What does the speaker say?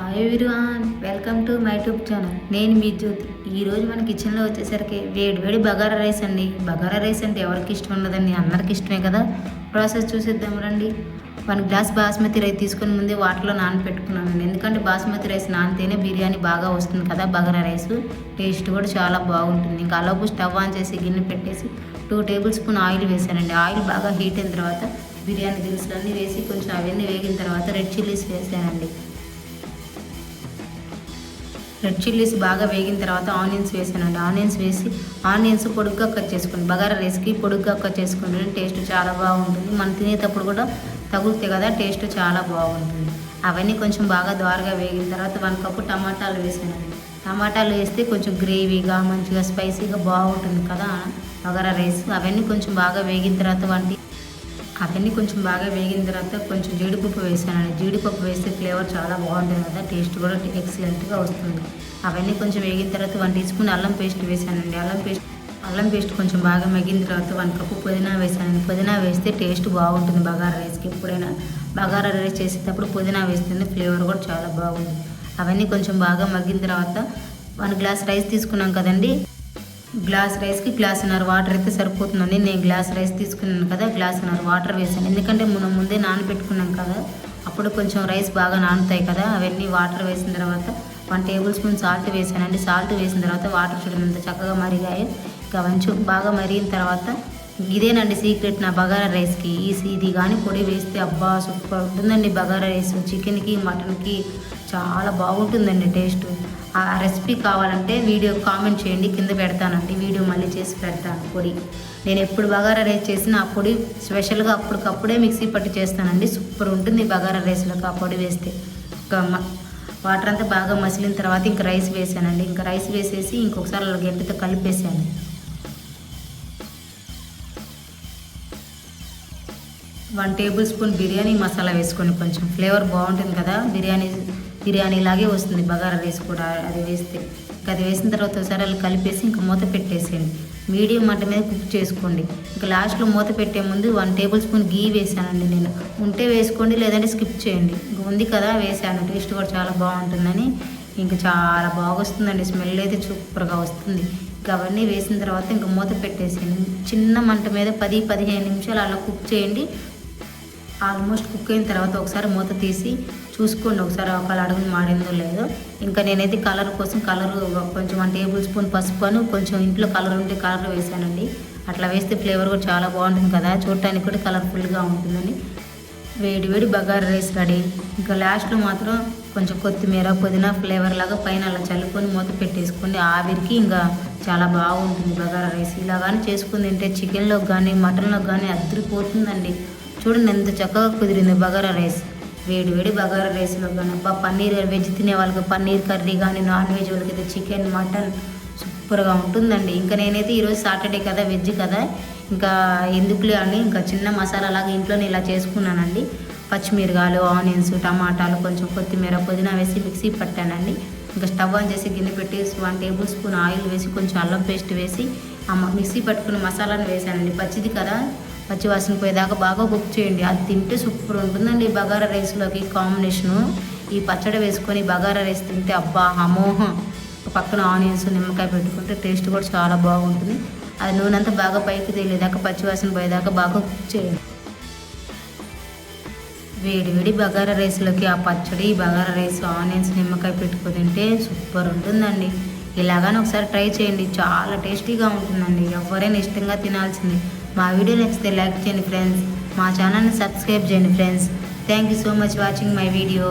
Hi everyone, welcome to my YouTube channel. నేను మీ జ్యోతి. ఈరోజు మన కిచెన్లో వచ్చేసరికి వేడి బగారా రైస్ అండి. బగారా రైస్ అంటే ఎవరికి ఇష్టం ఉండదండి, అందరికి ఇష్టమే కదా. ప్రాసెస్ చూసేద్దాం రండి. 1 గ్లాస్ బాస్మతి రైస్ తీసుకుని ముందే వాటర్లో నానబెట్టుకున్నానండి. ఎందుకంటే బాస్మతి రైస్ నానితేనే బిర్యానీ బాగా వస్తుంది కదా. బగారా రైస్ టేస్ట్ కూడా చాలా బాగుంటుంది. ఇంకా అలాగే స్టవ్ ఆన్ చేసి గిన్నె పెట్టేసి 2 టేబుల్ స్పూన్ ఆయిల్ వేసానండి. ఆయిల్ బాగా హీట్ అయిన తర్వాత బిర్యానీ దినుసులన్నీ వేసి కొంచెం అవన్నీ వేగిన తర్వాత రెడ్ చిల్లీస్ వేసానండి. రెడ్ చిల్లీస్ బాగా వేగిన తర్వాత ఆనియన్స్ వేసానండి. ఆనియన్స్ పొడుగ్గా కట్ చేసుకోండి. బగారా రైస్కి పొడుగ్గా కట్ చేసుకుంటే టేస్ట్ చాలా బాగుంటుంది. మనం తినేటప్పుడు కూడా తగులుతే కదా టేస్ట్ చాలా బాగుంటుంది. అవన్నీ కొంచెం బాగా ద్వారగా వేగిన తర్వాత 1 కప్పు టమాటాలు వేసానండి. టమాటాలు వేస్తే కొంచెం గ్రేవీగా మంచిగా స్పైసీగా బాగుంటుంది కదా బగారా రైస్. అవన్నీ కొంచెం బాగా వేగిన తర్వాత కొంచెం జీడిపప్పు వేసానండి. జీడిపప్పు వేస్తే ఫ్లేవర్ చాలా బాగుంటుంది కదా, టేస్ట్ కూడా ఎక్సలెంట్గా వస్తుంది. అవన్నీ కొంచెం వేగిన తర్వాత 1 టీ స్పూన్ అల్లం పేస్ట్ వేసానండి. అల్లం పేస్ట్ కొంచెం బాగా మగ్గిన తర్వాత 1 కప్పు పుదీనా వేసానండి. పుదీనా వేస్తే టేస్ట్ బాగుంటుంది బగారా రైస్కి. ఎప్పుడైనా బగారా రైస్ చేసేటప్పుడు పుదీనా వేస్తుంది, ఫ్లేవర్ కూడా చాలా బాగుంటుంది. అవన్నీ కొంచెం బాగా మగ్గిన తర్వాత 1 గ్లాస్ రైస్ తీసుకున్నాం కదండి. గ్లాస్ రైస్కి గ్లాసున్నర వాటర్ అయితే సరిపోతుందండి. నేను గ్లాస్ రైస్ తీసుకున్నాను కదా, గ్లాసున్నర వాటర్ వేసాను. ఎందుకంటే మనం ముందే నానబెట్టుకున్నాం కదా, అప్పుడు కొంచెం రైస్ బాగా నానుతాయి కదా. అవన్నీ వాటర్ వేసిన తర్వాత 1 టేబుల్ స్పూన్ సాల్ట్ వేసానండి. సాల్ట్ వేసిన తర్వాత వాటర్ చూడనంత చక్కగా మరిగాయి. ఇంకా కొంచెం బాగా మరిగిన తర్వాత ఇదేనండి సీక్రెట్ నా బగారా రైస్కి. ఇది కానీ పొడి వేస్తే అబ్బా సూపర్ ఉంటుందండి బగారా రైస్. చికెన్కి మటన్కి చాలా బాగుంటుందండి టేస్ట్. ఆ రెసిపీ కావాలంటే వీడియో కామెంట్ చేయండి, కింద పెడతానండి. వీడియో మళ్ళీ చేసి పెడతాను. పొడి నేను ఎప్పుడు బగారా రైస్ చేసినా ఆ పొడి స్పెషల్గా అప్పటికప్పుడే మిక్సీ పట్టి చేస్తానండి. సూపర్ ఉంటుంది బగారా రైస్లోకి ఆ పొడి వేస్తే. వాటర్ అంతా బాగా మసిలిన తర్వాత ఇంకా రైస్ వేసానండి. ఇంకా రైస్ వేసేసి ఇంకొకసారి అలా గట్టితో కలిపేసాను. 1 టేబుల్ స్పూన్ బిర్యానీ మసాలా వేసుకొని కొంచెం ఫ్లేవర్ బాగుంటుంది కదా. బిర్యానీ లాగే వస్తుంది బగారా రైస్ కూడా అది వేస్తే. ఇంకా అది వేసిన తర్వాత ఒకసారి అలా కలిపేసి ఇంకా మూత పెట్టేసేయండి. మీడియం మంట మీద కుక్ చేసుకోండి. ఇంకా లాస్ట్లో మూత పెట్టే ముందు 1 టేబుల్ స్పూన్ గీ వేసానండి. నేను ఉంటే వేసుకోండి, లేదంటే స్కిప్ చేయండి. ఇంకా ఉంది కదా వేసాను, టేస్ట్ కూడా చాలా బాగుంటుందని. ఇంకా చాలా బాగా వస్తుందండి, స్మెల్ అయితే సూపర్గా వస్తుంది. ఇంకా అవన్నీ వేసిన తర్వాత ఇంకా మూత పెట్టేసేయండి. చిన్న మంట మీద 10-15 నిమిషాలు అలా కుక్ చేయండి. ఆల్మోస్ట్ కుక్ అయిన తర్వాత ఒకసారి మూత తీసి చూసుకోండి, ఒకసారి ఒక అడుగుని మాడిందో లేదో. ఇంకా నేనైతే కలర్ కోసం కొంచెం 1 టేబుల్ స్పూన్ పసుపు కొంచెం ఇంట్లో కలర్ ఉంటే కలర్ వేసానండి. అట్లా వేస్తే ఫ్లేవర్ కూడా చాలా బాగుంటుంది కదా, చూడటానికి కూడా కలర్ఫుల్గా ఉంటుందని. వేడి బగారా రైస్ రెడీ. ఇంకా లాస్ట్లో మాత్రం కొంచెం కొత్తిమీర పుదీనా ఫ్లేవర్ లాగా పైన అలా చల్లుకొని మూత పెట్టేసుకోండి. ఆవిరికి ఇంకా చాలా బాగుంటుంది బగారా రైస్. ఇలా కానీ చేసుకుని తింటే చికెన్లోకి కానీ మటన్లోకి కానీ అద్దరిపోతుందండి. చూడండి ఎంత చక్కగా కుదిరింది బగారా రైస్. వేడి బగారా రైస్లో కానీ పన్నీర్ వెజ్ తినే వాళ్ళకి పన్నీర్ కర్రీ కానీ, నాన్ వెజ్ వాళ్ళకి అయితే చికెన్ మటన్ సూపర్గా ఉంటుందండి. ఇంకా నేనైతే ఈరోజు సాటర్డే కదా, వెజ్ కదా, ఇంకా ఎందుకులే అని ఇంకా చిన్న మసాలా లాగా ఇంట్లోనే ఇలా చేసుకున్నానండి. పచ్చిమిరకాయలు, ఆనియన్స్, టమాటాలు, కొంచెం కొత్తిమీర పుదీనా వేసి మిక్సీ పట్టానండి. ఇంకా స్టవ్ ఆన్ చేసి గిన్నె పెట్టి 1 టేబుల్ స్పూన్ ఆయిల్ వేసి కొంచెం అల్లం పేస్ట్ వేసి మిక్సీ పట్టుకున్న మసాలాను వేసానండి. పచ్చిది కదా, పచ్చి వాసన పోయేదాకా బాగా కుక్ చేయండి. అది తింటే సూపర్ ఉంటుందండి బగారా రైస్లోకి కాంబినేషను. ఈ పచ్చడి వేసుకొని బగారా రైస్ తింటే అబ్బా అమోహం. పక్కన ఆనియన్స్ నిమ్మకాయ పెట్టుకుంటే టేస్ట్ కూడా చాలా బాగుంటుంది. అది నూనె అంతా బాగా పైకి తేలేదాకా పచ్చి వాసన పోయేదాకా బాగా కుక్ చేయండి. వేడి బగారా రైస్లోకి ఆ పచ్చడి బగారా రైస్ ఆనియన్స్ నిమ్మకాయ పెట్టుకుని తింటే సూపర్ ఉంటుందండి. ఇలాగానే ఒకసారి ట్రై చేయండి, చాలా టేస్టీగా ఉంటుందండి. ఎవరైనా ఇష్టంగా తినాల్సింది. మా వీడియో నచ్చితే లైక్ చేయండి ఫ్రెండ్స్, మా ఛానల్ని సబ్స్క్రైబ్ చేయండి friends. Thank you so much watching my video.